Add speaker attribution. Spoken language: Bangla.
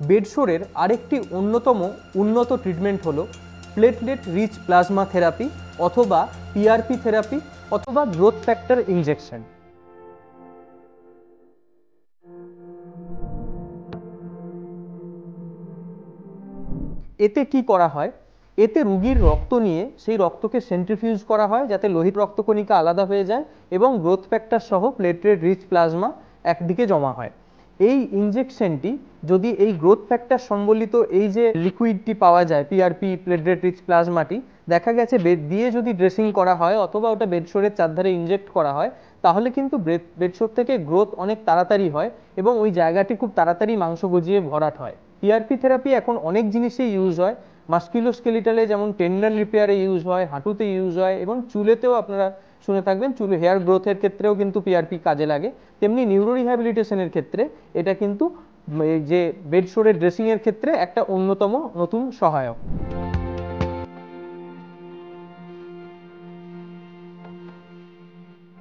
Speaker 1: বেডসোরের আরেকটি অন্যতম উন্নত ট্রিটমেন্ট হলো প্লেটলেট রিচ প্লাজমা থেরাপি অথবা পিআরপি থেরাপি অথবা গ্রোথ ফ্যাক্টর ইনজেকশন। এতে কি করা হয়, এতে রোগীর রক্ত নিয়ে সেই রক্তকে সেন্ট্রিফিউজ করা হয় যাতে লোহিত রক্তকণিকা আলাদা হয়ে যায় এবং গ্রোথ ফ্যাক্টর সহ প্লেটলেট রিচ প্লাজমা একদিকে জমা হয়। এই ইনজেকশনটি যদি এই গ্রোথ ফ্যাক্টর সম্বলিত এই যে লিকুইডটি পাওয়া যায় পিআরপি প্লেটলেট রিচ প্লাজমাটি, দেখা গেছে বেড দিয়ে যদি ড্রেসিং করা হয় অথবা ওটা বেডসোরের চারধারে ইনজেক্ট করা হয় তাহলে কিন্তু বেডসোর থেকে গ্রোথ অনেক তাড়াতাড়ি হয় এবং ওই জায়গাটি খুব তাড়াতাড়ি মাংস গজিয়ে ভরাট হয়। পিআরপি থেরাপি এখন অনেক জিনিসেই ইউজ হয়, মাস্কুলোস্কেলিটালে যেমন টেন্ডন রিপেয়ারে ইউজ হয়, হাঁটুতে ইউজ হয় এবং চুলেতেও আপনারা শুনে থাকবেন চুলে হেয়ার গ্রোথের ক্ষেত্রেও কিন্তু পিআরপি কাজে লাগে। তেমনি নিউরো রিহ্যাবিলিটেশনের ক্ষেত্রে এটা কিন্তু যে বেডসোরের ড্রেসিংয়ের ক্ষেত্রে একটা অন্যতম নতুন সহায়ক।